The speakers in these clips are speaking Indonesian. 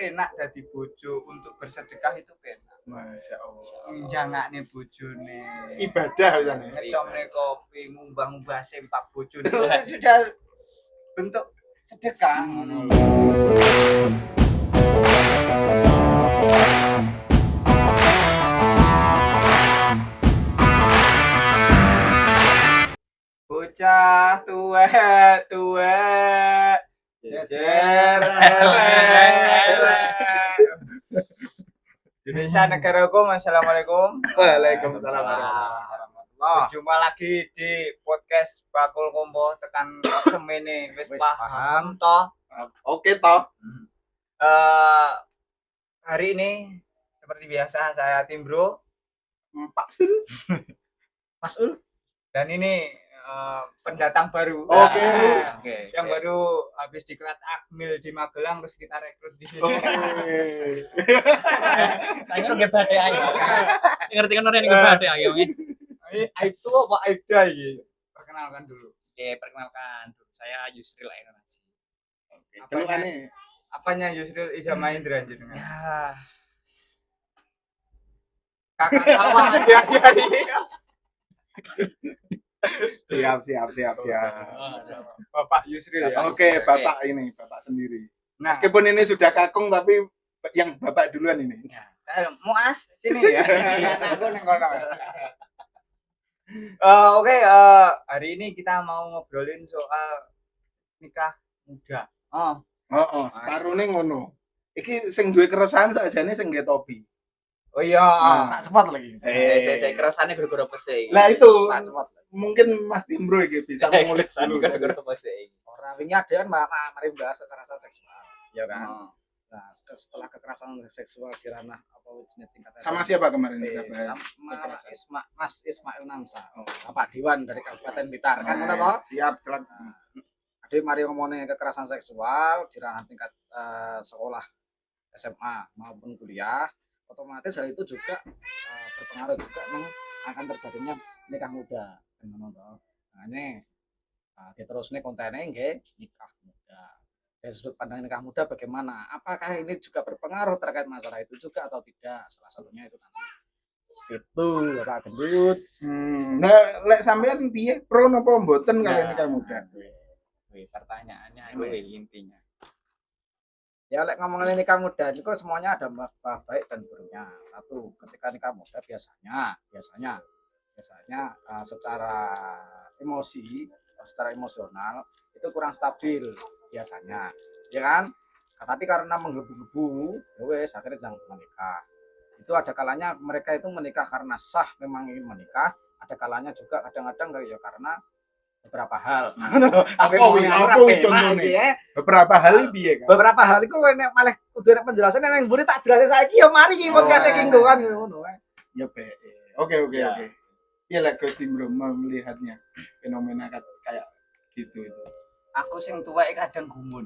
penak dadi bojo untuk bersedekah itu penak. Masya Allah. Jangakne bojone. Ibadah misalnya. Ngecomne kopi, ngumbah-ngumbah sempak bojone. Itu sudah bentuk sedekah ngono lho. Bocah tuwek jejer Indonesia negaraku. Assalamualaikum. Waalaikumsalam. Berjumpa lagi di podcast Bakul Kombo tekan semene wis paham toh. Oke toh. Hari ini seperti biasa saya Timbro, Pak Sul. Mas Ul, dan ini pendatang baru. Oke. Yang baru habis diklat Akmil di Magelang terus kita rekrut di sini. Saya ngerti badhe ayo. Ngerti kan orang yang badhe ayo. Itu apa Aida ini? Perkenalkan dulu. Oke, perkenalkan. Saya Yusril Ainonasi. Apanya Yusril Iza Mahendra jenengan? Ya, Kakak sawah dia. Siap. Bapak Yusril ya. Oke, Bapak ini, Bapak sendiri. Nah, Meskipun ini sudah kakung tapi yang Bapak duluan ini. Muas sini ya. Aku ning kono. Oke, hari ini kita mau ngobrolin soal nikah muda. Separuh nih ngono. Iki sing duwe keresahan sakjane sing nggih topi. Oh iya, tak cepat lagi. saya kerasane gara-gara pese. Lah itu. Tak cepat. Mungkin Mas Timbro iki bisa mengulik dulu. Gara-gara pese. Orang wingi ada kan mari bahas kekerasan seksual, ya kan? Nah, setelah kekerasan seksual di ranah apa jenis tingkat Sama siapa kemarin kita bahas? Mas Ismail Namsa, Bapak Dewan dari Kabupaten Blitar, kan ngono toh? Siap, telat. Jadi mari ngomongin kekerasan seksual di ranah tingkat sekolah SMA maupun kuliah, otomatis hal itu juga berpengaruh juga akan terjadinya nikah muda, kan ngono toh. Nah, ini diterusnya kontennya nggih nikah muda. Dari sudut pandang nikah muda bagaimana? Apakah ini juga berpengaruh terkait masalah itu juga atau tidak? Salah satunya itu nanti situ Bapak Gendut. Nah, lek sampean piye pro napa mboten kalian nikah muda? Pertanyaannya Wih. itu intinya. Ya lek ngomongin nikah muda itu semuanya ada baik dan buruknya. Satu, ketika nikah muda biasanya secara emosi, secara emosional itu kurang stabil biasanya, ya kan? Tapi karena menggebu-gebu, ya wes akhirnya jangan menikah. Itu ada kalanya mereka itu menikah karena sah memang ingin menikah, ada kalanya juga kadang-kadang ya karena beberapa hal. Beberapa hal piye kan? Beberapa hal itu nek malah kudu nek penjelasan nek mburi tak jelasin saiki ya mari iki podcast iki kan ngono. Ya be. Oke. Iya lah ke Timbro melihatnya fenomena kayak gitu itu. aku sing tuwek kadang gumun.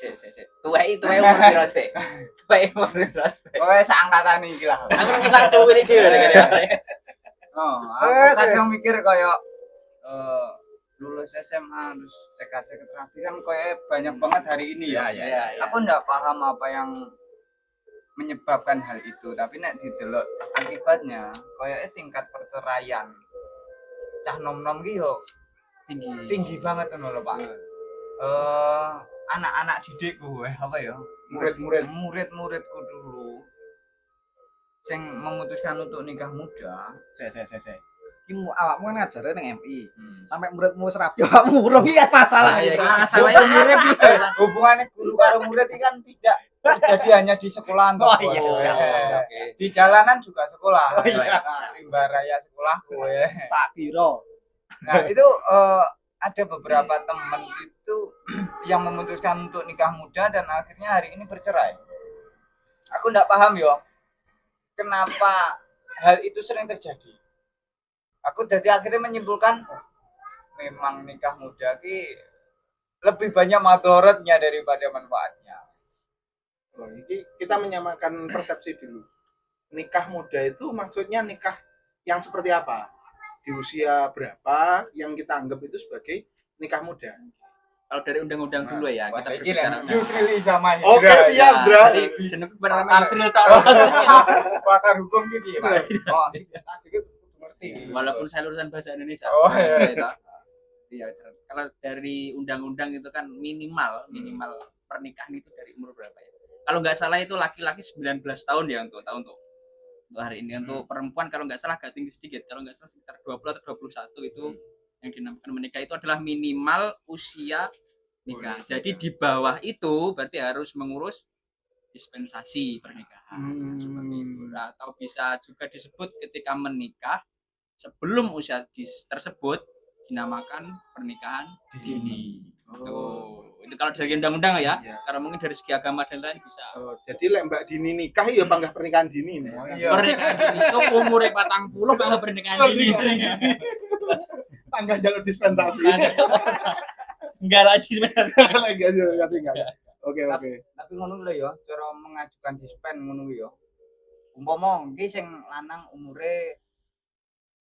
Sik. Tuwek umur piro sik? Tuwek umur piro sik? Kowe seangkatan iki lah. Aku bisa cuwil iki lho. Aku kadang mikir kayak lulus SMA terus cekak-cekak rapi kan kayak banyak banget hari ini ya. Aku ndak paham apa yang menyebabkan hal itu, tapi nek didelok akibatnya kayak tingkat perceraian cah nom-nom ki yo tinggi banget ngono lho Pak. Anak-anak didikku apa ya? Murid-muridku dulu sing memutuskan untuk nikah muda. Sik. Ki awakmu kan ngajare ning MI. Sampai muridmu wis rapi awakmu urung iki masalah. Masalahnya umurnya piye? Hubungannya guru karo murid ini kan tidak terjadi hanya di sekolahan. Siap. Di jalanan juga sekolah. Oh iya. Rimba raya sekolah kowe. Tak biro. Nah, itu ada beberapa teman itu yang memutuskan untuk nikah muda dan akhirnya hari ini bercerai. Aku enggak paham yo. Kenapa hal itu sering terjadi? Aku jadi akhirnya menyimpulkan memang nikah muda ki lebih banyak madorotnya daripada manfaatnya. Ini kita menyamakan persepsi dulu. Nikah muda itu maksudnya nikah yang seperti apa? Di usia berapa yang kita anggap itu sebagai nikah muda? kalau dari undang-undang dulu ya, Wah, kita iki berbicara. lah Yusril sama Oke, Indra. siap, Nah, Dra. jadi jeneng pertama Yusril tok. Pakar hukum gitu ya, Pak. Oh, tadi ngerti. Walaupun saya lulusan bahasa Indonesia. Oh, iya. Iya, kalau dari undang-undang itu kan minimal pernikahan itu dari umur berapa ya? Kalau nggak salah itu laki-laki 19 tahun ya untuk hari ini. Untuk perempuan kalau nggak salah agak tinggi sedikit, kalau nggak salah sekitar 20 atau 21 itu yang dinamakan menikah itu adalah minimal usia nikah. Jadi di bawah itu berarti harus mengurus dispensasi pernikahan seperti itu. Atau bisa juga disebut ketika menikah sebelum usia tersebut dinamakan pernikahan dini. Itu kalau dari undang-undang ya. Iya. Karena mungkin dari segi agama dan lain bisa. Oh, jadi lek Mbak Dini nikah ya panggah pernikahan dini nih. Iya. Pernikahan dini itu umurnya 40 kalau pernikahan dini sebenarnya. Panggah jalur dispensasi. Enggak lagi sebenarnya. Lagi aja ngerti enggak. Oke. Tapi ngono lho ya, cara mengajukan dispen ngono ya. Umpama iki sing lanang umure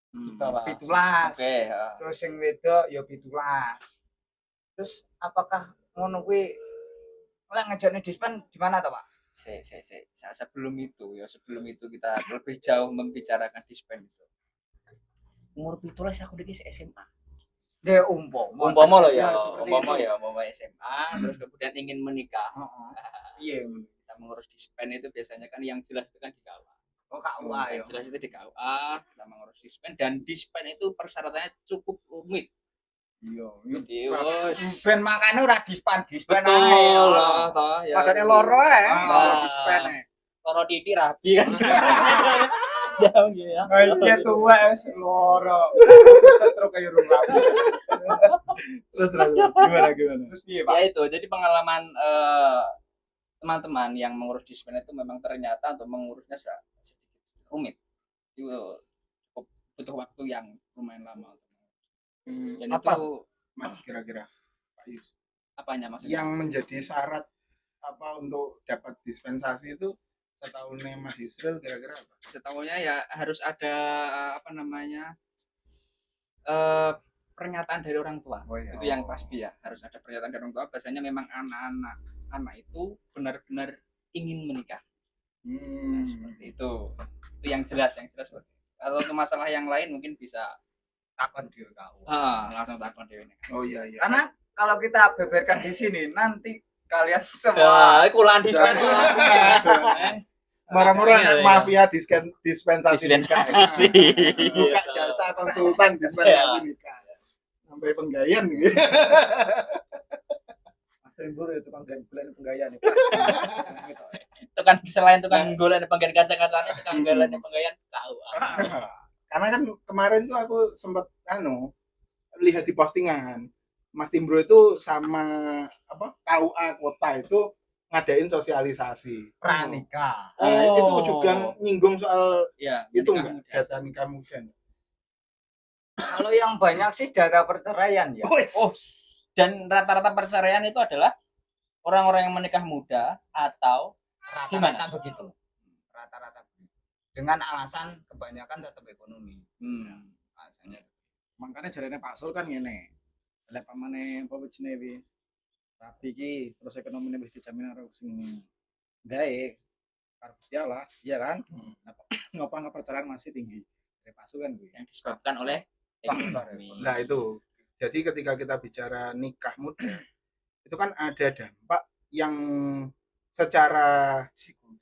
17. Oke, Terus sing wedok ya 17. Terus apakah ngono kuwi lek ngejone dispen di mana to, Pak? Sebelum itu kita lebih jauh membicarakan dispen itu. Umur 17 aku dikis SMA. Dia umpama. Umpama lo ya, seperti umpama itu. ya, umpama SMA, terus kemudian ingin menikah. Heeh. Iya. Kita mengurus dispen itu biasanya kan yang jelas itu kan di KUA. Oh, KUA ya. Yang jelas itu di KUA, kita mengurus dispen dan dispen itu persyaratannya cukup rumit. Iya. Jadi wes Ben makane ora dispen betul ae. lah toh ya. Padane loro ae, Nah. dispene. Loro titik rabi kan. Jauh gitu ya. Iya tuwa es loro. Setro kayak rumah. Terus gimana? Terus piye, Pak? Ya itu, jadi pengalaman teman-teman yang mengurus dispen itu memang ternyata untuk mengurusnya sedikit rumit. Itu cukup butuh waktu yang lumayan lama. Dan Apa itu Mas kira-kira Pak Yus? apanya maksudnya? Yang menjadi syarat apa untuk dapat dispensasi itu setahunnya Mas Yusril kira-kira apa? Setahunya ya harus ada apa namanya pernyataan dari orang tua. Oh, iya. Itu yang pasti ya, harus ada pernyataan dari orang tua. Biasanya memang anak itu benar-benar ingin menikah. Nah, seperti itu. Itu yang jelas seperti itu. Kalau untuk masalah yang lain mungkin bisa Takon di KUA. langsung takon dewe. Oh iya. Karena kalau kita beberkan di sini nanti kalian semua Kulan dispen. Marah-marah mafia dispensasi nikah. Dispensasi. Buka jasa konsultan dispensasi nikah. Sampai penggayaan gitu. Mas Trimbur itu kan bulan penggayaan nih. Itu kan selain tukang golek penggayan kaca-kacane, tukang golek penggayan tahu. Karena kan kemarin tuh aku sempat lihat di postingan Mas Timbro itu sama apa KUA kota itu ngadain sosialisasi pranikah. Nah, itu juga nyinggung soal Ya, itu menikah enggak muda. data nikah muda. Kalau yang banyak sih data perceraian ya. Oh, dan rata-rata perceraian itu adalah orang-orang yang menikah muda atau Rata-rata begitu. Rata-rata begitu. Dengan alasan kebanyakan tetap ekonomi. Alasannya. Makanya jarene Pak Sul kan ngene. Lek pamane apa jenenge wi. Rabi iki terus ekonomine wis dijamin karo sing gawe karo Gusti Allah, iya kan? Ngapa perceraian masih tinggi. Dari Pak Sul kan kuwi. yang disebabkan oleh ekonomi. Nah itu. Jadi ketika kita bicara nikah muda itu kan ada dampak yang secara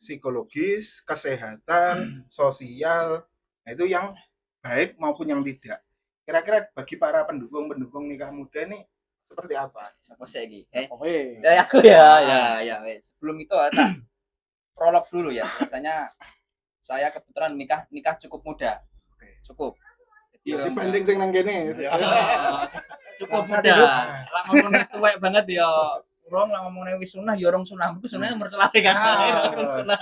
psikologis, kesehatan, sosial, nah itu yang baik maupun yang tidak. Kira-kira bagi para pendukung nikah muda ini seperti apa? Siapa sih iki? Oke. Ya aku ya. Sebelum itu tak prolog dulu ya. Biasanya saya kebetulan nikah cukup muda. Oke. Cukup. Ya, dibanding sing nang kene. Cukup Bangsa muda. hidup. Lah ngomongnya tuwek banget ya. Urung lah ngomongnya wis sunah ya urung sunah. Mungkin sunahnya umur selawe kan. Urung sunah.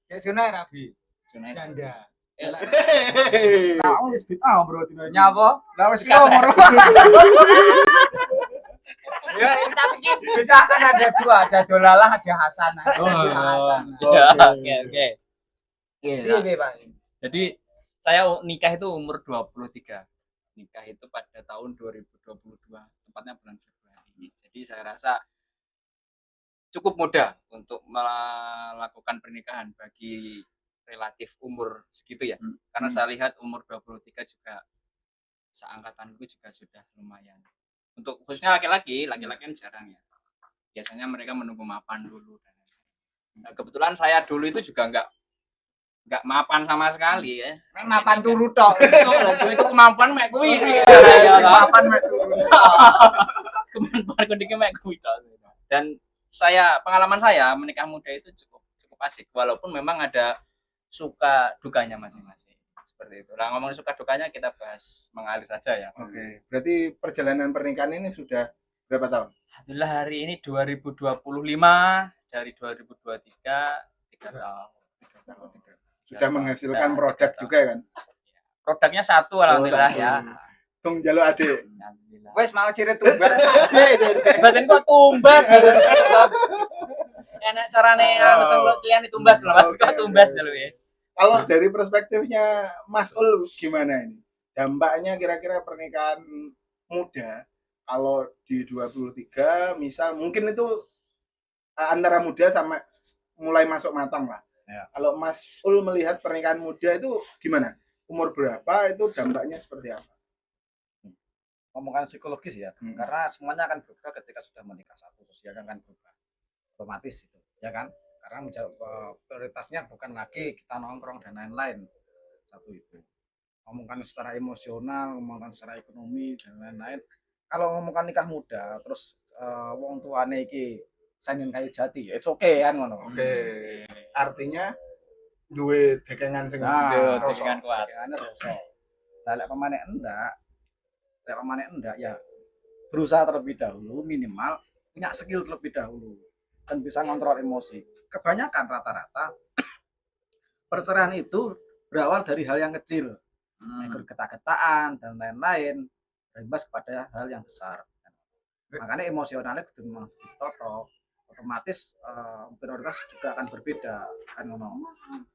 Ya sunah Rabi. Sunah. Janda. Nah, wis bid'ah bro dino ini. Nyapa? Lah wis Kasar. bid'ah bro. Ya, tapi kita kan ada dua, ada dolalah, ada hasanah. Oh, Ada hasanah. Ya, oke. Iya, Pak. Jadi saya nikah itu umur 23. Nikah itu pada tahun 2022, tepatnya bulan Februari. Jadi saya rasa cukup mudah untuk melakukan pernikahan bagi relatif umur segitu ya. Karena saya lihat umur 23 juga seangkatanku juga sudah lumayan. Untuk khususnya laki-laki kan jarang ya. Biasanya mereka menunggu mapan dulu. Nah, kebetulan saya dulu itu juga nggak mapan sama sekali ya. Mapan turu tok. Itu kemampuan mek kuwi. Mapan mek turu. Kemampuan kondisi mek kuwi. Dan pengalaman saya menikah muda itu cukup asik, walaupun memang ada suka dukanya masing-masing. Seperti itu. Nah, ngomongin suka dukanya kita bahas mengalir saja ya. Oke, berarti perjalanan pernikahan ini sudah berapa tahun? Alhamdulillah hari ini 2025, dari 2023 3 tahun. 3 tahun. Sudah menghasilkan Sudah produk 3 tahun. juga kan? Produknya satu alhamdulillah ya. Tung jaluk ade. Alhamdulillah. Wes mau ciri tumbas. Batin kok tumbas gitu. Enak carane langsung kalian ditumbas loh, Mas. Kok tumbas dulu ya. Kalau dari perspektifnya Mas Ul gimana ini? Dampaknya kira-kira pernikahan muda kalau di 23 misal mungkin itu antara muda sama mulai masuk matang lah. Ya. Kalau Mas Ul melihat pernikahan muda itu gimana? Umur berapa itu dampaknya seperti apa? Ngomongkan psikologis ya, karena semuanya akan berubah ketika sudah menikah, satu usia kan berubah otomatis itu, ya kan? Karena prioritasnya bukan lagi kita nongkrong dan lain-lain, satu itu. Ngomongkan secara emosional, ngomongkan secara ekonomi dan lain-lain. Kalau ngomongkan nikah muda, terus wong tuane iki saingan kayu jati, it's okay kan ngono. Oke. Artinya duwe dekengan sing Dekengan kuat. Dekengannya rosok. Lah lek pemane enggak ya berusaha terlebih dahulu, minimal punya skill terlebih dahulu dan bisa ngontrol emosi. Kebanyakan rata-rata perceraian itu berawal dari hal yang kecil, ketak-ketakan dan lain-lain, berimbas kepada hal yang besar. Makanya emosionalnya kudu memang ditoto, otomatis prioritas juga akan berbeda kan ngono.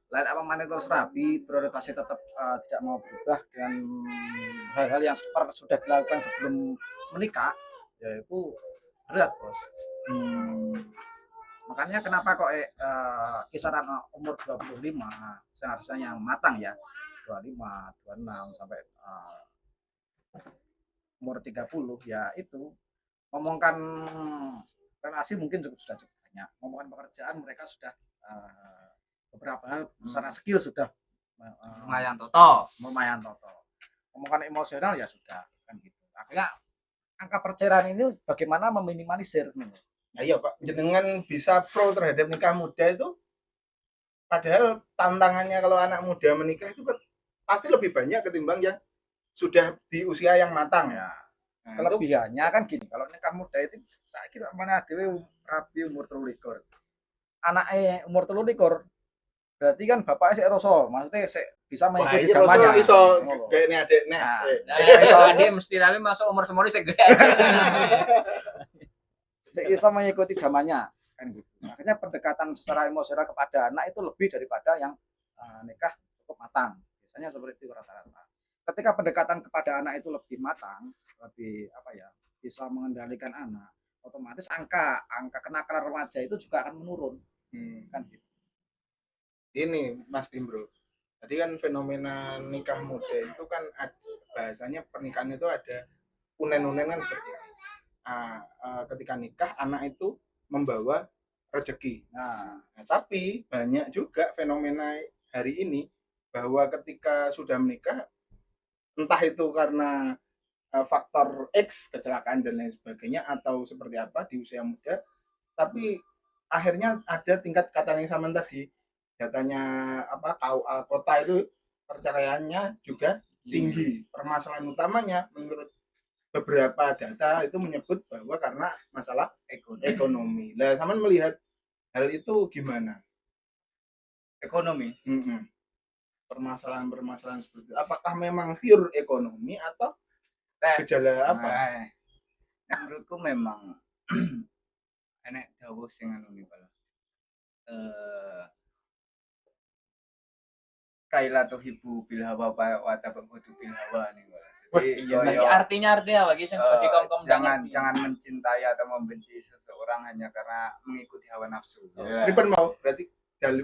Lain apa mana terus rapi, prioritasnya tetap tidak mau berubah dengan hal-hal yang sudah dilakukan sebelum menikah, yaitu berat bos. Makanya kenapa kok kisaran umur 25 seharusnya yang matang ya, 25, 26 sampai umur 30 ya itu. Ngomongkan relasi mungkin sudah cukup banyak. Ngomongkan pekerjaan mereka sudah beberapa hal secara skill sudah Lumayan toto. Ngomongkan emosional ya sudah kan gitu. Akhirnya angka perceraian ini bagaimana meminimalisir nih. Nah, iya Pak, jenengan bisa pro terhadap nikah muda itu, padahal tantangannya kalau anak muda menikah itu kan pasti lebih banyak ketimbang yang sudah di usia yang matang ya. Nah, kelebihannya kan gini, kalau nikah muda itu saya kira mana dewe rapi umur 23. Anaknya umur 23 berarti kan bapaknya sik rasa, maksudnya bisa mengikuti zamannya. Iso kayaknya adeknya. Dia mesti tapi masuk umur semua sing gede aja. Bisa mengikuti zamannya kan gitu. Makanya pendekatan secara emosional kepada anak itu lebih daripada yang nikah cukup matang. Biasanya seperti itu rata-rata. Ketika pendekatan kepada anak itu lebih matang, lebih bisa mengendalikan anak, otomatis angka kenakalan remaja itu juga akan menurun. Kan gitu. Ini Mas Timbro. Tadi kan fenomena nikah muda itu kan bahasanya pernikahan itu ada unen-unen kan seperti ini. Ketika nikah anak itu membawa rezeki. Nah, tapi banyak juga fenomena hari ini bahwa ketika sudah menikah, entah itu karena faktor X, kecelakaan dan lain sebagainya, atau seperti apa di usia muda, tapi akhirnya ada tingkat kata yang sama tadi, datanya KUA kota itu perceraiannya juga tinggi. Permasalahan utamanya menurut beberapa data itu menyebut bahwa karena masalah ekonomi. Lah, Saman melihat hal itu gimana? Ekonomi. Permasalahan seperti itu. Apakah memang pure ekonomi atau gejala apa? Menurutku memang enek dawuh sing anu niku. Kaila tuhibu bil hawa wa tabaghadu bil hawa niku. iya. Bagi artinya apa Ki sing bagi kom-kom jangan mencintai atau membenci seseorang hanya karena mengikuti hawa nafsu. Pripun mau? Berarti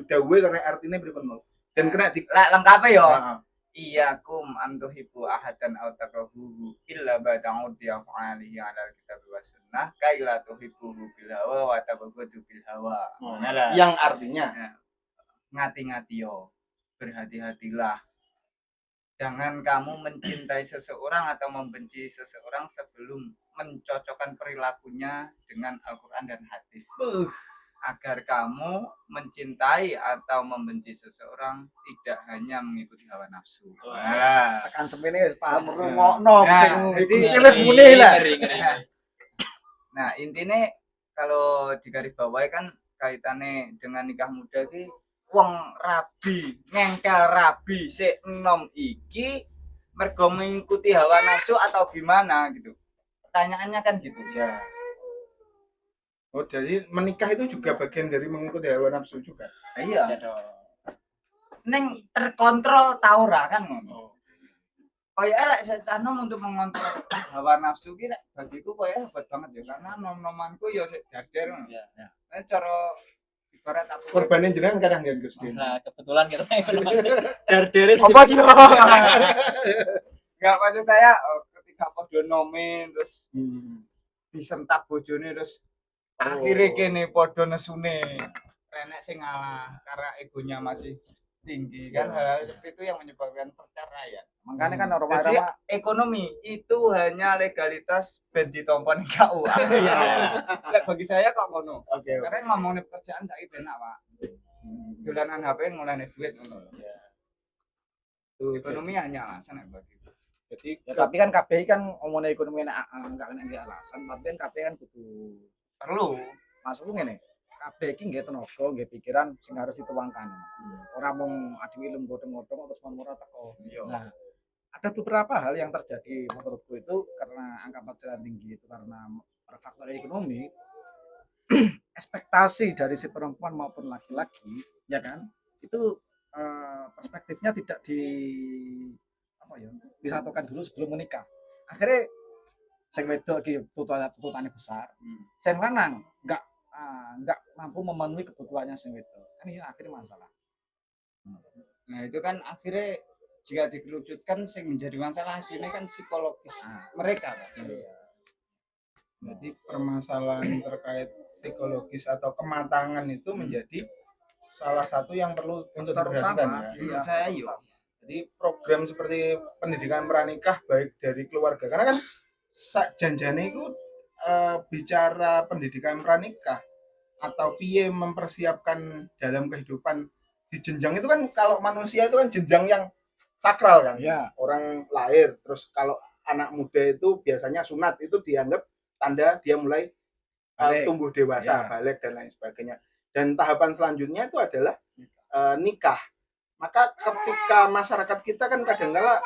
dawuhe karena artinya pripun mau? Dan kena di Lengkapnya yo. Heeh. Iyakum antuhibu ahadan aw takrahuhu illa bada'ud yaf'alihi 'ala kitab wa sunnah kaila tuhibbu bil hawa wa tabaghadu bil hawa. Yang artinya Ngati-ngati yo. Berhati-hatilah. Jangan kamu mencintai seseorang atau membenci seseorang sebelum mencocokkan perilakunya dengan Al-Qur'an dan hadis. Agar kamu mencintai atau membenci seseorang tidak hanya mengikuti hawa nafsu. Tekan semene wis paham rungokno Nah, ping jadi- wis muni lah. Nah, intinya kalau digarisbawahi kan kaitannya dengan nikah muda ki wong rabi, ngengkel rabi sik enom iki mergo mengikuti hawa nafsu atau gimana gitu. Pertanyaannya kan gitu. ya. Oh, jadi menikah itu juga bagian dari mengikuti hawa nafsu juga. Iya. Neng terkontrol tau ora kan ngono. Kayak elek secanom untuk mengontrol hawa nafsu ki bagiku kayak hebat banget ya karena nom-nomanku ya sik dader ngono. Iya. Cara ibarat aku Korbanin jenengan kadang kan Gus. Nah, kebetulan kita darderin apa sih? Enggak maksud saya ketika podo nomin terus disentak bojone terus akhirnya kene podo nesune renek sing ngalah karena egonya masih tinggi kan hal seperti itu yang menyebabkan perceraian. Makanya kan orang Jadi ekonomi itu hanya legalitas ben ditompon KUA. Lek bagi saya kok ngono. Oke. Karena ngomongin pekerjaan saiki penak, Pak. Dolanan HP ngolehne duit ngono. Ekonomi hanya alasan bagi. Jadi ya, tapi kan KPI kan omongnya ekonomi enggak kena alasan, tapi kan KPI kan butuh Perlu. maksudku ngene. KPI iki nggih tenaga, nggih pikiran sing harus dituangkan. Ora mung adu ilmu godhong-godhong terus murah teko. Nah, ada beberapa hal yang terjadi menurutku itu karena angka perceraian tinggi itu karena faktor ekonomi. Ekspektasi dari si perempuan maupun laki-laki, ya kan, itu perspektifnya tidak disatukan dulu sebelum menikah. Akhirnya sing wedok iki tuntutannya besar, sing lanang enggak mampu memenuhi kebutuhannya sing wedok. Kan ini akhirnya masalah. Nah, itu kan akhirnya jika dikerucutkan sing menjadi masalah aslinya kan psikologis mereka kan. Jadi permasalahan terkait psikologis atau kematangan itu menjadi salah satu yang perlu untuk diperhatikan ya. Menurut saya yo. Jadi program seperti pendidikan pranikah baik dari keluarga karena kan sak janjane itu bicara pendidikan pranikah atau piye mempersiapkan dalam kehidupan di jenjang itu kan kalau manusia itu kan jenjang yang sakral kan. Ya. Orang lahir terus kalau anak muda itu biasanya sunat itu dianggap tanda dia mulai tumbuh dewasa, balik dan lain sebagainya. Dan tahapan selanjutnya itu adalah nikah. Maka ketika masyarakat kita kan kadang-kala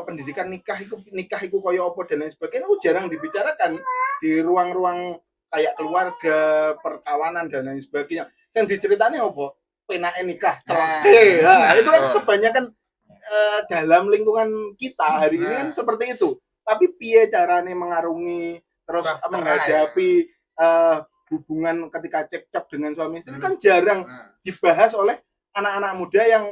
pendidikan nikah itu koyo apa dan lain sebagainya itu jarang dibicarakan di ruang-ruang kayak keluarga, perkawanan dan lain sebagainya. Yang diceritanya apa? Penake nikah. Nah, itu kan kebanyakan dalam lingkungan kita hari ini kan seperti itu. Tapi piye carane mengarungi terus menghadapi hubungan ketika cekcok dengan suami istri kan jarang dibahas oleh anak-anak muda yang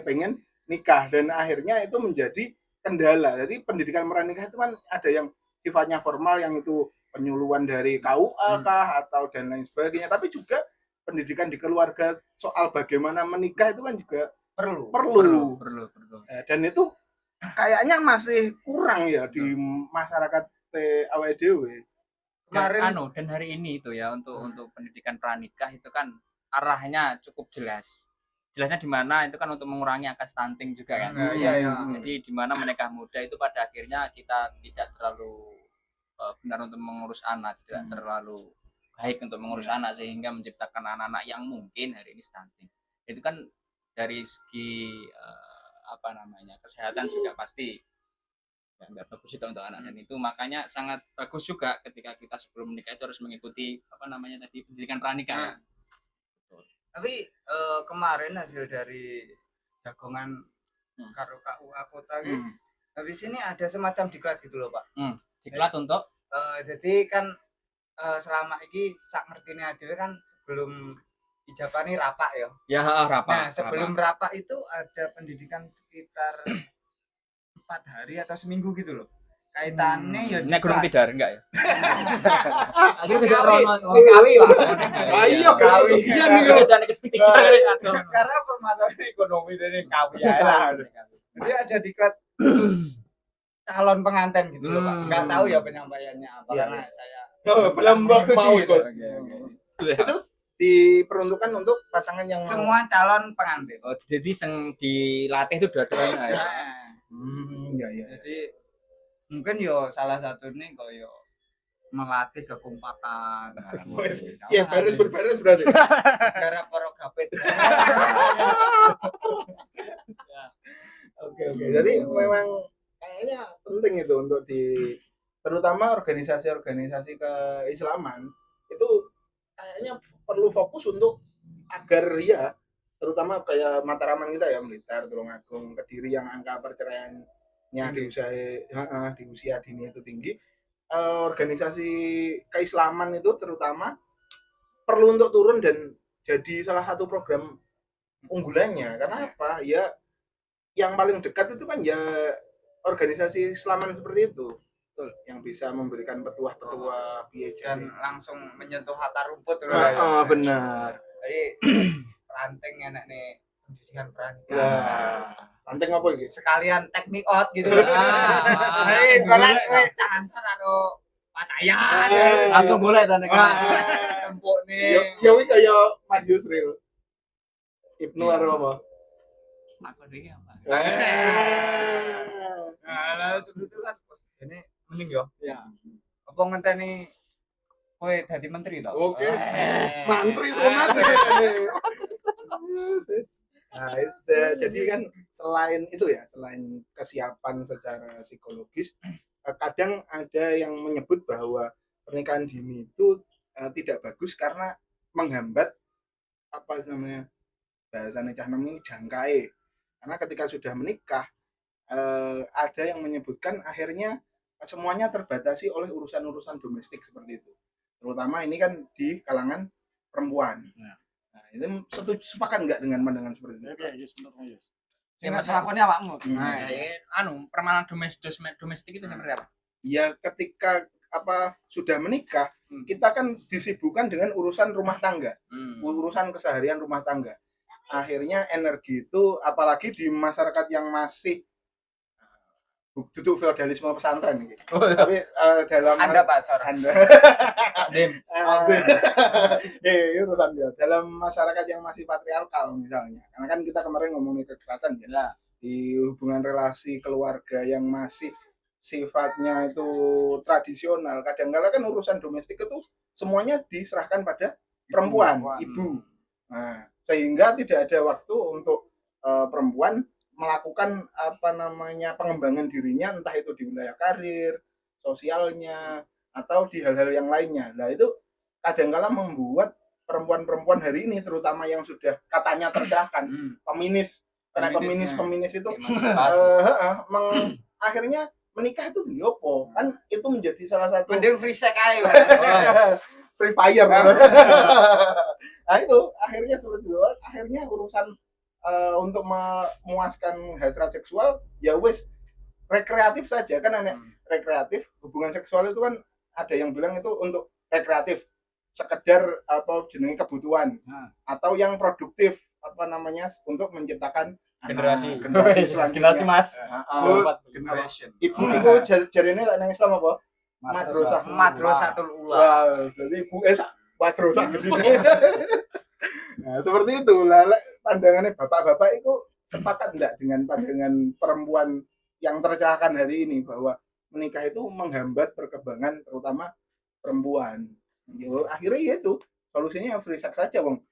pengen nikah dan akhirnya itu menjadi kendala. Jadi pendidikan pranikah itu kan ada yang sifatnya formal yang itu penyuluhan dari KUA kah atau dan lain sebagainya. Tapi juga pendidikan di keluarga soal bagaimana menikah itu kan juga perlu. Dan itu kayaknya masih kurang ya di masyarakat awake dhewe. Kemarin dan hari ini itu ya untuk pendidikan pranikah itu kan arahnya cukup jelas. Jelasnya di mana itu kan untuk mengurangi angka stunting juga kan. Jadi di mana menikah muda itu pada akhirnya kita tidak terlalu benar untuk mengurus anak, tidak terlalu baik untuk mengurus anak sehingga menciptakan anak-anak yang mungkin hari ini stunting. Itu kan dari segi kesehatan juga pasti nggak bagus juga untuk anak dan itu makanya sangat bagus juga ketika kita sebelum menikah itu harus mengikuti pendidikan pranikah. Tapi kemarin hasil dari jagongan karo KUA kota habis ini ada semacam diklat gitu loh Pak. Diklat untuk Jadi kan selama ini sak ngertine dhewe kan sebelum ijabah ini rapak ya. ya rapat. Nah, sebelum rapak itu ada pendidikan sekitar 4 hari atau seminggu gitu loh. Kaitannya ya nek Gunung diklat. Tidar enggak ya? Aku tidak Kawi. rono kawi lah. Ayo kalau Kawi. sekian nih. Jangan ke Tidar atau Karena permasalahan ekonomi dari kawi ya lah. Jadi ada diklat khusus calon pengantin gitu loh Pak. Enggak tahu ya penyampaiannya apa Iya, karena iya. saya Oh, belum mau ikut. Itu Itu diperuntukkan untuk pasangan yang mau. semua calon pengantin. oh, jadi yang dilatih itu dua-duanya ya. Nah, Ya ya. jadi mungkin yo salah satu nih koyo melatih kekompakan. Wes, ya beres berarti. Gara para gapit. Oke. Jadi memang kayaknya penting itu untuk terutama organisasi-organisasi keislaman itu kayaknya perlu fokus untuk agar ya terutama kayak Mataraman kita ya Blitar, Tulungagung, Kediri yang angka perceraiannya di usia dini itu tinggi. Organisasi keislaman itu terutama perlu untuk turun dan jadi salah satu program unggulannya. Karena apa? Ya yang paling dekat itu kan ya organisasi Islaman seperti itu. Betul. Yang bisa memberikan petuah-petuah Dan langsung menyentuh akar rumput loh. benar. Jadi ranting enak nih pendidikan pernikahan. Nah, ranting apa iki? Sekalian take me out gitu loh. Hei, barat kowe cancar karo patayan. Langsung boleh ta nek. Empuk nih. Ya wih kayak Mas Yusril. Ibnu Iya. karo apa? Aku iki apa? Nah, itu kan ini mending yo. Ya. Apa ngenteni kowe dadi menteri to? Oke. Mantri sunat. Nah, jadi kan selain itu ya, selain kesiapan secara psikologis, kadang ada yang menyebut bahwa pernikahan dini itu tidak bagus karena menghambat apa namanya bahasanya cah nom ini jangkai. Karena ketika sudah menikah ada yang menyebutkan akhirnya semuanya terbatasi oleh urusan-urusan domestik seperti itu. Terutama ini kan di kalangan perempuan. Nah, itu sepakat nggak dengan pandangan seperti itu? Oke, yes, menurutmu yes. Sing lakonnya awakmu. Nah, Permasalahan domestik itu seperti apa? Ya ketika sudah menikah, kita kan disibukkan dengan urusan rumah tangga, urusan keseharian rumah tangga. Akhirnya energi itu apalagi di masyarakat yang masih duduk feodalisme pesantren gitu. Tapi dalam Anda Pak Sor. Anda Dim. urusan dia dalam masyarakat yang masih patriarkal misalnya. Karena kan kita kemarin ngomongin kekerasan ya. Di hubungan relasi keluarga yang masih sifatnya itu tradisional, kadang-kadang kan urusan domestik itu semuanya diserahkan pada perempuan, ibu. Nah, sehingga tidak ada waktu untuk perempuan melakukan pengembangan dirinya, entah itu di wilayah karir, sosialnya, atau di hal-hal yang lainnya. Nah itu kadang-kala membuat perempuan-perempuan hari ini, terutama yang sudah katanya tercerahkan, feminis, karena feminis itu akhirnya menikah itu diopo kan itu menjadi salah satu Mending free sex ae. Free Fire. Nah itu akhirnya seperti itu. Akhirnya urusan untuk memuaskan hasrat seksual ya wes rekreatif saja kan rekreatif hubungan seksual itu kan ada yang bilang itu untuk rekreatif sekedar jenenge kebutuhan atau yang produktif untuk menciptakan Generasi selanjutnya. Mas. Generation. Ibu itu jarine lek nang Islam apa? Madrasatul Ula. Wah, jadi ibu madrasah di sini. Nah, seperti itu. Lah pandangannya bapak-bapak itu sepakat enggak dengan pandangan perempuan yang tercerahkan hari ini bahwa menikah itu menghambat perkembangan terutama perempuan. Akhirnya ya itu solusinya free sex saja, Bang.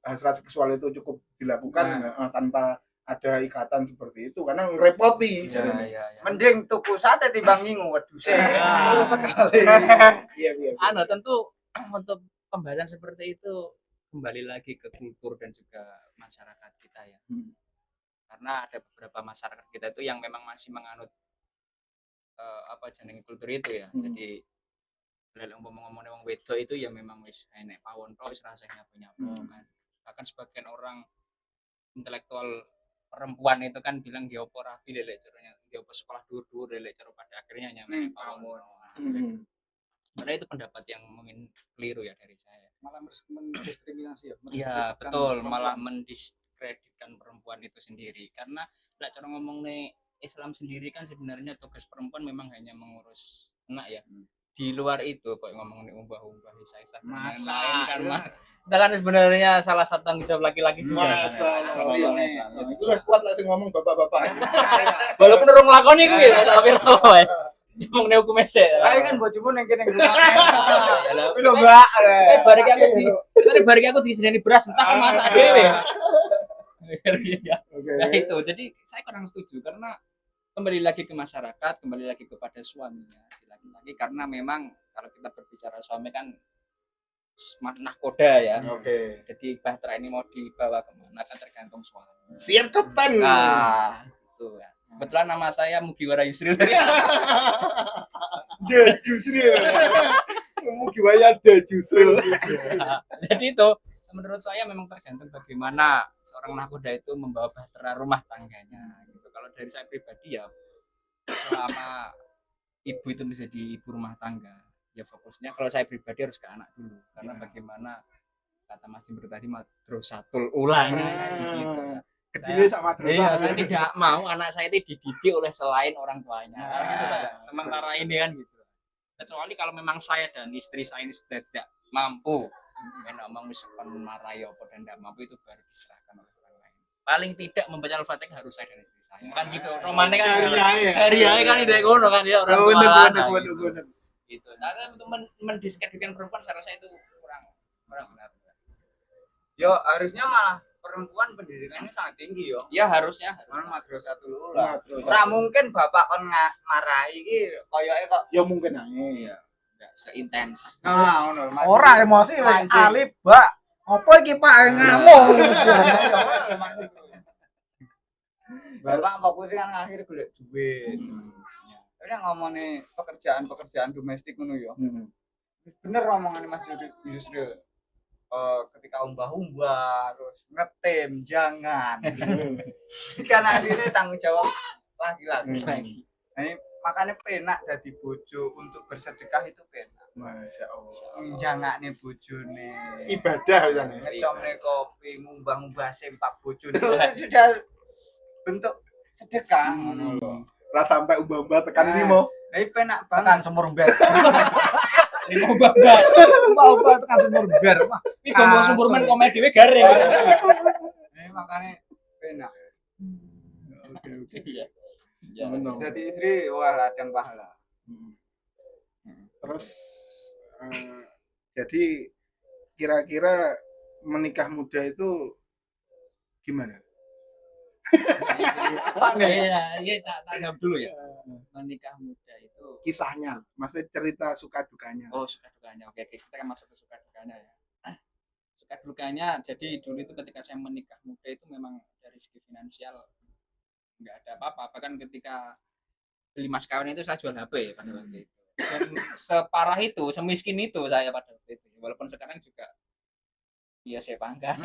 Hasrat seksual itu cukup dilakukan tanpa ada ikatan seperti itu karena ngerepoti. Iya. Mending tuku sate timbang ngingu wedhus. Iya. Tentu untuk pembahasan seperti itu kembali lagi ke kultur dan juga masyarakat kita ya. karena ada beberapa masyarakat kita itu yang memang masih menganut apa jenenge kultur itu ya. Jadi lek ngomong-ngomong wong wedok itu ya memang wis enek pawon tok wis rasanya nyapo-nyapo kan. Bahkan sebagian orang intelektual perempuan itu kan bilang dia opo rapi lelek caranya dia opo sekolah dhuwur-dhuwur lelek cara pada akhirnya nyaman pawon. Karena itu pendapat yang mungkin keliru ya dari saya. Malah mendiskriminasi ya. Iya mendiskreditkan betul, perempuan. malah mendiskreditkan perempuan itu sendiri karena lek cara ngomong nih Islam sendiri kan sebenarnya tugas perempuan memang hanya mengurus anak ya. Di luar itu kok ngomong nih umbah-umbah saya Masa kan itu itu kan sebenarnya salah satu tanggung jawab laki-laki juga. Itu lah kuat lah sing ngomong bapak-bapak. Walaupun urung nglakoni kuwi ya tapi roh ya. Ngomong nek hukum ese. Kae kan bojomu ning kene ngene. Kuwi lho Mbak. Bareng aku bareng aku diseneni beras entah kan masak dhewe. Oke. Nah itu, jadi saya kurang setuju karena kembali lagi ke masyarakat, kembali lagi kepada suaminya laki-laki karena memang kalau kita berbicara suami kan nahkoda ya. Oke. Jadi bahtera ini mau dibawa kemana kan tergantung suami. Siap kapten. Nah, itu ya. Kebetulan nama saya Mugiwara Yusril. Justru. Mungkin waya ada justru. Jadi itu menurut saya memang tergantung bagaimana seorang nahkoda itu membawa bahtera rumah tangganya. Gitu. Kalau dari saya pribadi ya selama ibu itu menjadi ibu rumah tangga, ya fokusnya kalau saya pribadi harus ke anak dulu. Karena bagaimana kata Mas Imro tadi madrasatul ulang di situ. Kedile sama terus. Iya, saya tidak mau anak saya itu dididik oleh selain orang tuanya. Kan gitu Pak. Sementara ini kan gitu. Kecuali kalau memang saya dan istri saya ini sudah tidak mampu, memang misalkan marahi apa dan tidak mampu itu baru diserahkan oleh orang lain. Paling tidak membaca Al-Fatihah harus saya dan istri saya. Kan gitu. Romane kan jariah kan itu ngono kan ya orang tua. Gitu. Nah, untuk mendiskreditkan perempuan saya rasa itu kurang benar. Yo harusnya malah perempuan pendidikannya sangat tinggi yo. Ya harusnya. Mana madrasatul ula. Ora mungkin bapak kon marahi iki koyoke kok. Ya mungkin aja. Iya. Enggak seintens. Nah, ngono. Ora emosi wis Mancing. alif, Mbak. Apa iki Pak ngamuk? Bapak fokus kan akhir golek duit. Ini ngomongin pekerjaan domestik ngono yo. Bener omongan Mas Yusril. Ketika umbah-umbah terus ngetem jangan. Karena ini tanggung jawab laki-laki. Nah, makanya penak dadi bojo untuk bersedekah itu penak. Masya Allah. Jangan nih bojone. Ibadah ya nih. Ngecomne kopi, ngumbah-ngumbah sempak bojone. Itu sudah bentuk sedekah ngono lho. Lah sampai umbah-umbah tekan limo. Tapi penak Tekan banget. sumur ber. Limo babak. Mbak tekan sumur ber. Wah, Iki ngomong Superman komedi dhewe garing. Makanya penak. Oke. Iya. Jadi istri wah ladang pahala. Terus jadi kira-kira menikah muda itu gimana? Iya, tak jawab dulu ya. Menikah muda itu Kisahnya, maksudnya cerita suka dukanya. oh suka dukanya. Oke, kita kan masuk ke suka dukanya ya. Suka dukanya jadi dulu itu ketika saya menikah muda itu memang dari segi finansial nggak ada apa-apa. Bahkan ketika beli mas kawin itu saya jual HP pada waktu itu. Dan separah itu, semiskin itu saya pada waktu itu. Walaupun sekarang juga ya saya bangga.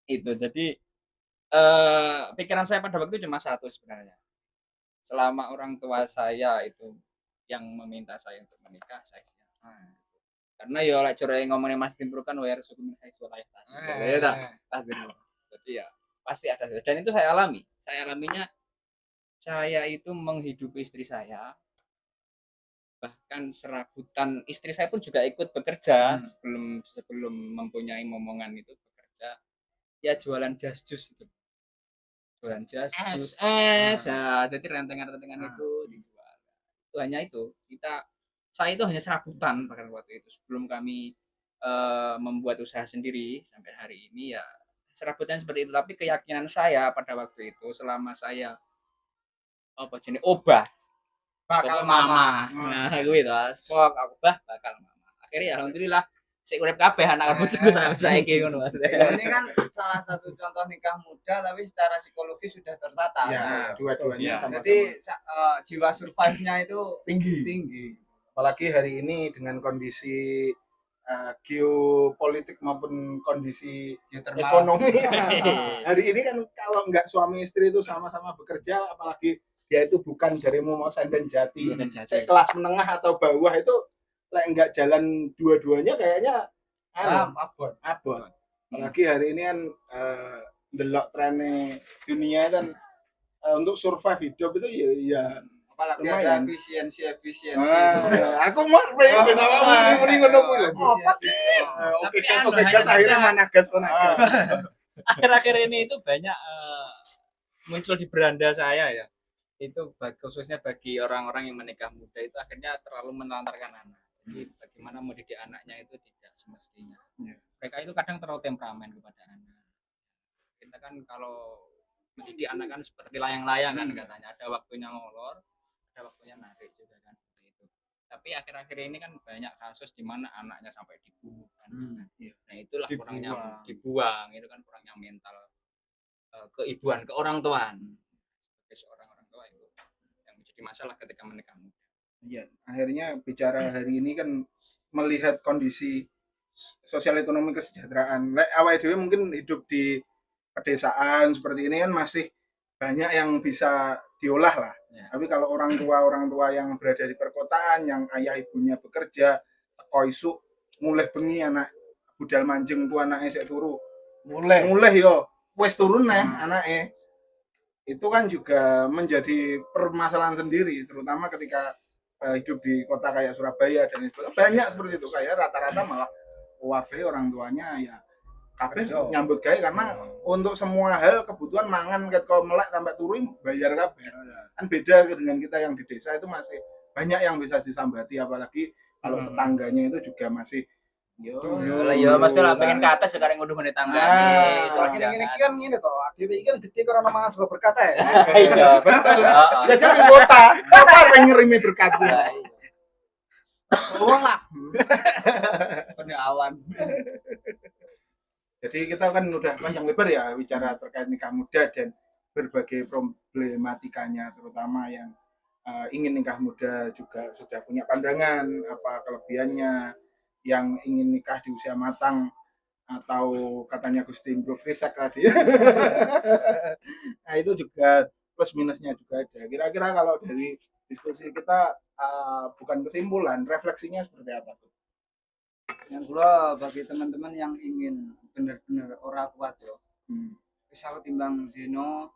Itu jadi pikiran saya pada waktu itu cuma satu sebenarnya. Selama orang tua saya itu yang meminta saya untuk menikah, saya siap. Karena ya lek jare ngomongin Mas Timbro kan harus hukum seksual ya. Pasti. Jadi ya pasti ada. Dan itu saya alami. Saya alaminya saya itu menghidupi istri saya. Bahkan serabutan istri saya pun juga ikut bekerja sebelum mempunyai momongan itu bekerja. Ya jualan jas jus itu. Jualan jas jus es. Ya, jadi rentengan-rentengan itu dijual. Itu hanya itu. Saya itu hanya serabutan bahkan waktu itu sebelum kami membuat usaha sendiri sampai hari ini ya serabutan seperti itu. Tapi keyakinan saya pada waktu itu selama saya obah Bakal mama. Nah, gue itu spok obah bakal mama. Akhirnya ya alhamdulillah sik urip kabeh anak bojoku saiki ngono Mas. Ya, ini kan salah satu contoh nikah muda tapi secara psikologis sudah tertata. Ya, dua-duanya Iya. sama-sama Jadi jiwa survive-nya itu tinggi. tinggi. Apalagi hari ini dengan kondisi geopolitik maupun kondisi Geothermal. ekonomi. Hari ini kan kalau nggak suami istri itu sama-sama bekerja, apalagi dia itu bukan jarimu mau dan jati, Dan jati. kelas menengah atau bawah itu, lek nggak jalan dua-duanya kayaknya Abot. abot. Apalagi hari ini kan delok trennya dunia kan untuk survive hidup itu ya Apalagi lumayan. ada efisiensi. Aku mau pengen muni ngono kuwi lho. Apa sih? Oke, Tapi gas hanya akhirnya saja- mana gas mana gas. Akhir-akhir ini itu banyak muncul di beranda saya ya. Itu khususnya bagi orang-orang yang menikah muda itu akhirnya terlalu menelantarkan anak. Jadi bagaimana mendidik anaknya itu tidak semestinya. Ya. Mereka itu kadang terlalu temperamen kepada anak. Kita kan kalau mendidik anak kan seperti layang-layang kan katanya, ada waktunya ngolor, ada waktunya narik juga kan seperti itu. Tapi akhir-akhir ini kan banyak kasus di mana anaknya sampai dibunuh kan. Nah itulah kurangnya dibuang, itu kan kurangnya mental keibuan, keorangtuaan. Sebagai seorang orang tua itu yang menjadi masalah ketika menikah muda. Ya, akhirnya bicara hari ini kan melihat kondisi sosial ekonomi kesejahteraan. Lek awake dhewe mungkin hidup di pedesaan seperti ini kan masih banyak yang bisa diolah lah. Ya. Tapi kalau orang tua yang berada di perkotaan, yang ayah ibunya bekerja, teko isuk mulai bengi anak budal manjing ku anake sik turu. Mulai yo wis turun anake. Itu kan juga menjadi permasalahan sendiri, terutama ketika hidup di kota kayak Surabaya dan sebagainya. Banyak seperti itu, kayak rata-rata malah wae orang tuanya ya kabeh nyambut gawe karena untuk semua hal kebutuhan mangan ket kok melek sampai turun bayar kabeh. Kan beda dengan kita yang di desa itu masih banyak yang bisa disambati, apalagi kalau tetangganya itu juga masih yo Ya pasti lah pengen ke atas sekarang udah ngene tanggane. Ini kan ngene to, dhewe iki kan gede karena mangan sego berkata ya. Iya. betul. Ya jangan kota. Siapa yang ngirimi berkatnya? Lah. Pada awan. Jadi kita kan udah panjang lebar ya bicara terkait nikah muda dan berbagai problematikanya, terutama yang ingin nikah muda juga sudah punya pandangan apa kelebihannya, yang ingin nikah di usia matang atau katanya Gusti Bro Frisak tadi. Nah itu juga plus minusnya juga ada. Kira-kira kalau dari diskusi kita bukan kesimpulan, refleksinya seperti apa tuh? Yang kedua bagi teman-teman yang ingin benar-benar ora kuat yo. Bisa ketimbang zino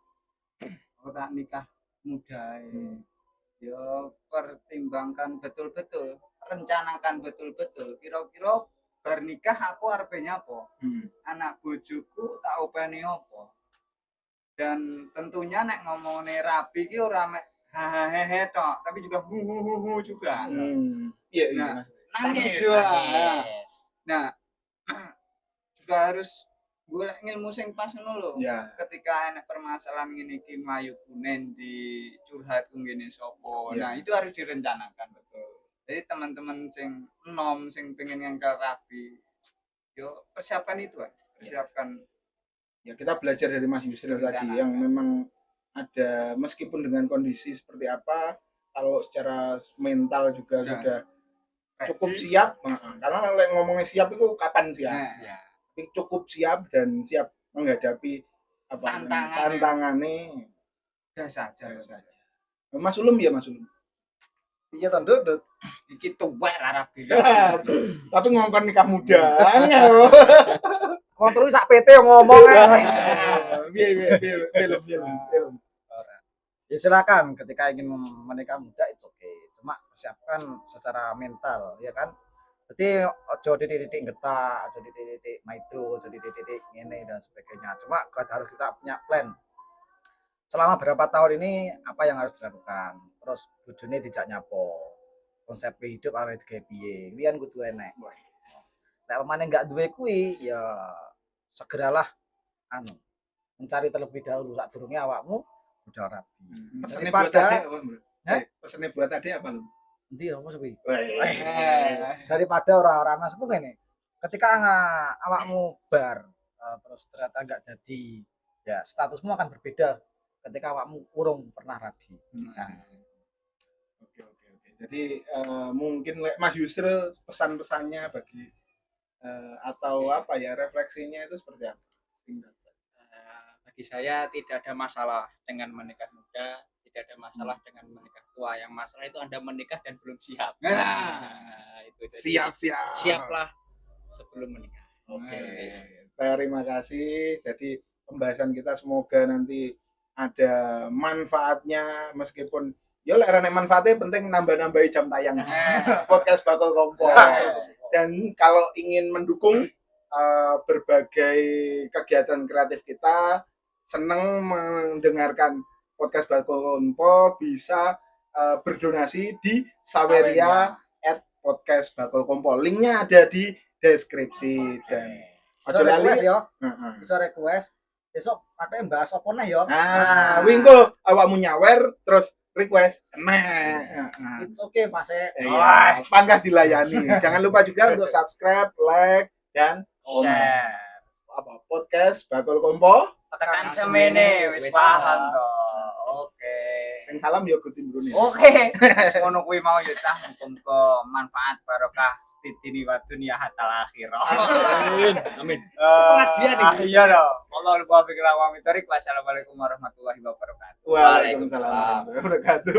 aku tak nikah muda yo, pertimbangkan betul-betul, rencanakan betul-betul kira-kira bar nikah aku arepe nyapa, anak bojoku tak openi apa. Dan tentunya nek ngomongane rabi ki ora mek hahaha tok, tapi juga hu juga. Iya, Nah, Mas. nangis juga. Nah, juga harus golek ilmu sing pas ngono lho. Ya. Ketika enek permasalahan ngene iki mlayu kunen di curhat ku ngene sapa. Ya. Nah, itu harus direncanakan betul. Jadi teman-teman sing enom sing pengen ngengkel rabi, yo persiapkan itu, persiapkan. Ya kita belajar dari Mas Yusril tadi yang memang ada, meskipun dengan kondisi seperti apa, kalau secara mental juga sudah cukup siap. Karena kalau ngomongnya siap itu kapan siap? Ya. Cukup siap dan siap menghadapi apa tantangannya. Biasa saja. Mas Ulum ya Mas Ulum. Iya to, Nduk. Iki tuwek rabi. Tapi ngomongkan nikah muda. Wong terus sak PT ngomong Film. Ya silakan ketika ingin menikah muda it's okay. Cuma persiapkan secara mental ya kan. Jadi ojo dididik getah, ojo dididik maido, ojo dididik ngene dan sebagainya. Cuma harus kita punya plan. Selama berapa tahun ini apa yang harus dilakukan? Terus bojone dijak nyapo. Konsep hidup awake dhewe piye? Kuwi kan kudu enek. Nek pamane enggak duwe kuwi ya segeralah mencari terlebih dahulu sak durunge awakmu udah rapi. Pesannya buat adik apa, Bro? Pesannya buat adik apa lu? Endi ya maksud kuwi? Daripada orang-orang mas itu ngene. ketika awakmu bar terus ternyata nggak jadi, ya statusmu akan berbeda ketika awakmu urung pernah rabi. Nah, Oke. Jadi mungkin Mas Yusril pesan-pesannya bagi atau apa ya refleksinya itu seperti apa? Singkat. Bagi saya tidak ada masalah dengan menikah muda, tidak ada masalah dengan menikah tua. Yang masalah itu Anda menikah dan belum siap. Nah, itu jadi Siap. siaplah sebelum menikah. Oke. Terima kasih. Jadi pembahasan kita semoga nanti ada manfaatnya meskipun ya lek ora nek manfaatnya penting nambah-nambahi jam tayang podcast Bakul Kompor. Dan kalau ingin mendukung berbagai kegiatan kreatif kita, senang mendengarkan podcast Bakul Kompor, bisa berdonasi di Saweria @podcast Bakul Kompor. Linknya ada di deskripsi dan bisa aja lali. request yo, Heeh. bisa request. Besok ada yang bahas apa nih yo? Nah, wingko awakmu nyawer terus request. Nah, It's okay Mas. iya, panggah dilayani. Jangan lupa juga untuk subscribe, like, dan komen. Share. Apa podcast Bakul Kompo? Tekan semene wis paham to. Oke. Sing salam ya Gusti Bruni. Oke. Wis ngono kuwi mau ya cah muga manfaat barokah di dunia hatal akhir. Amin. Pengajian iki. Iya dong. Allah lupa pikir awam itu. Wassalamualaikum warahmatullahi wabarakatuh. Waalaikumsalam warahmatullahi wabarakatuh.